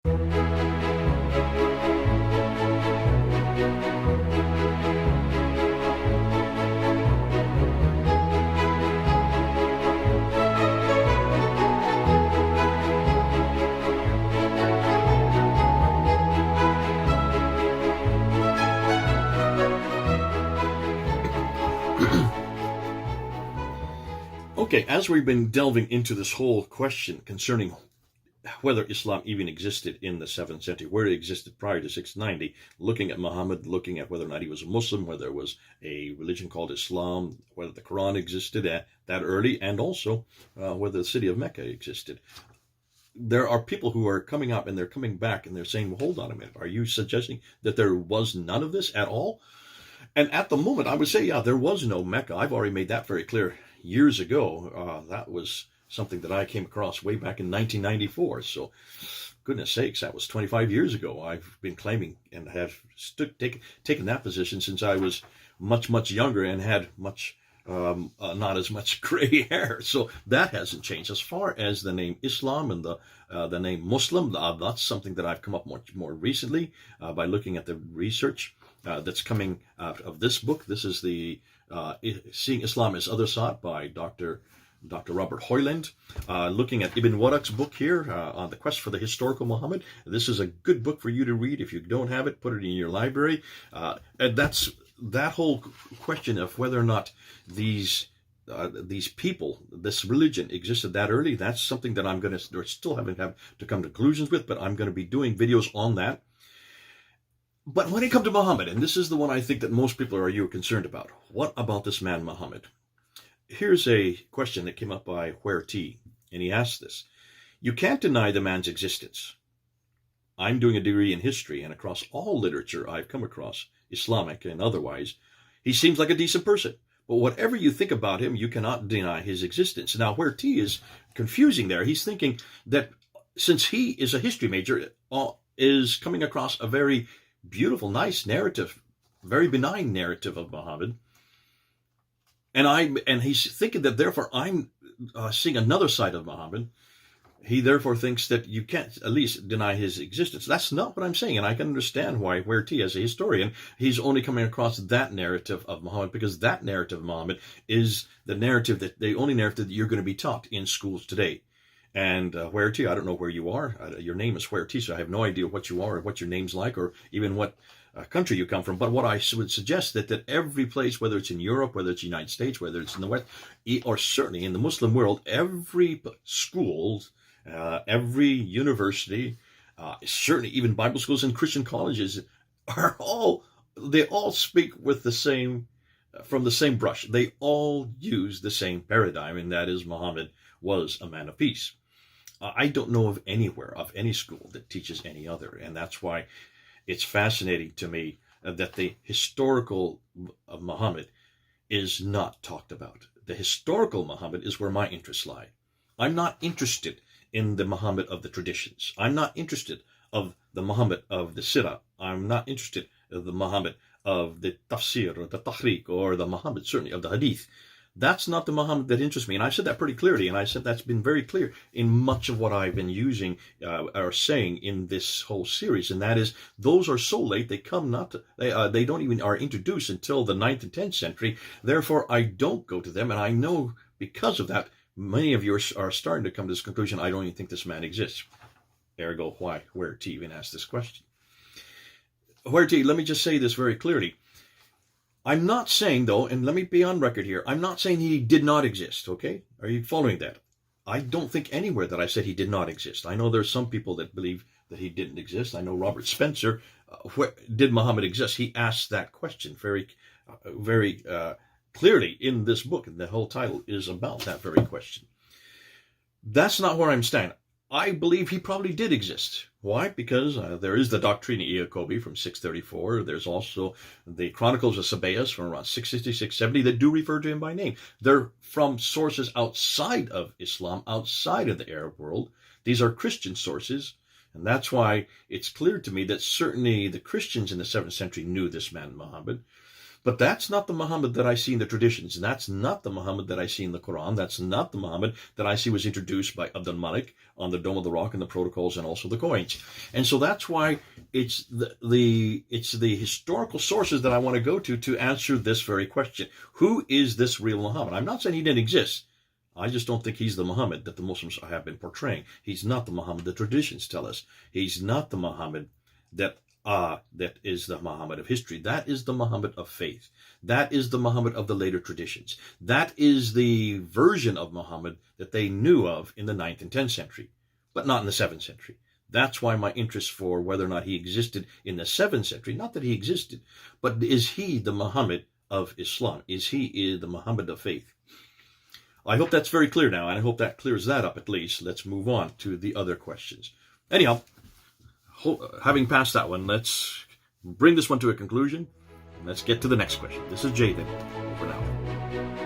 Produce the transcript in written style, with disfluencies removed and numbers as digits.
Okay, as we've been delving into this whole question concerning whether Islam even existed in the 7th century, where it existed prior to 690, looking at Muhammad, looking at whether or not he was a Muslim, whether there was a religion called Islam, whether the Quran existed at that early, and also whether the city of Mecca existed. There are people who are coming up and they're coming back and they're saying, well, hold on a minute, are you suggesting that there was none of this at all? And at the moment, I would say, yeah, there was no Mecca. I've already made that very clear years ago. That was something that I came across way back in 1994. So, goodness sakes, that was 25 years ago. I've been claiming and have taken that position since I was much, much younger and had much, not as much gray hair. So that hasn't changed. As far as the name Islam and the name Muslim, that's something that I've come up much more recently by looking at the research that's coming out of this book. This is the Seeing Islam as Other Side by Dr. Robert Hoyland, looking at Ibn Warraq's book here on the quest for the historical Muhammad. This is a good book for you to read. If you don't have it, put it in your library. And that's that whole question of whether or not these people, this religion existed that early. That's something that I'm going to still haven't have to come to conclusions with, but I'm going to be doing videos on that. But when it comes to Muhammad, and this is the one I think that most people are concerned about, what about this man Muhammad? Here's a question that came up by Where T, and he asked this. You can't deny the man's existence. I'm doing a degree in history, and across all literature I've come across, Islamic and otherwise, he seems like a decent person. But whatever you think about him, you cannot deny his existence. Now, Where T is confusing there. He's thinking that since he is a history major, is coming across a very beautiful, nice narrative, very benign narrative of Muhammad. And he's thinking that therefore I'm seeing another side of Muhammad. He therefore thinks that you can't at least deny his existence. That's not what I'm saying, and I can understand why Where T, as a historian, he's only coming across that narrative of Muhammad, because that narrative of Muhammad is the only narrative that you're going to be taught in schools today. And Where T, I don't know where you are. Your name is Where T, so I have no idea what you are or what your name's like or even what country you come from. But what I would suggest that every place, whether it's in Europe, whether it's the United States, whether it's in the West, or certainly in the Muslim world, every school, every university, certainly even Bible schools and Christian colleges they all speak with from the same brush. They all use the same paradigm, and that is Muhammad was a man of peace. I don't know of any school that teaches any other, and that's why it's fascinating to me that the historical Muhammad is not talked about. The historical Muhammad is where my interests lie. I'm not interested in the Muhammad of the traditions. I'm not interested of the Muhammad of the Sirah. I'm not interested in the Muhammad of the Tafsir or the Tahriq or the Muhammad, certainly, of the Hadith. That's not the Muhammad that interests me. And I've said that pretty clearly, and I said that's been very clear in much of what I've been using or saying in this whole series, and that is those are so late, they don't even are introduced until the 9th and 10th century. Therefore, I don't go to them, and I know because of that, many of you are starting to come to this conclusion, I don't even think this man exists. Ergo, why Where T even asked this question? Where T, let me just say this very clearly. I'm not saying, though, and let me be on record here, I'm not saying he did not exist, okay? Are you following that? I don't think anywhere that I said he did not exist. I know there's some people that believe that he didn't exist. I know Robert Spencer, did Muhammad exist? He asked that question very clearly in this book, and the whole title is about that very question. That's not where I'm standing. I believe he probably did exist. Why? Because there is the Doctrina Iacobi from 634. There's also the Chronicles of Sabaeus from around 666, 70 that do refer to him by name. They're from sources outside of Islam, outside of the Arab world. These are Christian sources, and that's why it's clear to me that certainly the Christians in the 7th century knew this man Muhammad. But that's not the Muhammad that I see in the traditions. That's not the Muhammad that I see in the Quran. That's not the Muhammad that I see was introduced by Abdul Malik on the Dome of the Rock and the protocols and also the coins. And so that's why it's the historical sources that I want to go to answer this very question. Who is this real Muhammad? I'm not saying he didn't exist. I just don't think he's the Muhammad that the Muslims have been portraying. He's not the Muhammad the traditions tell us. He's not the Muhammad that is the Muhammad of history. That is the Muhammad of faith. That is the Muhammad of the later traditions. That is the version of Muhammad that they knew of in the 9th and 10th century, but not in the 7th century. That's why my interest for whether or not he existed in the 7th century, not that he existed, but is he the Muhammad of Islam? Is he the Muhammad of faith? I hope that's very clear now, and I hope that clears that up at least. Let's move on to the other questions. Anyhow, having passed that one, let's bring this one to a conclusion. And let's get to the next question. This is Jay then, for now.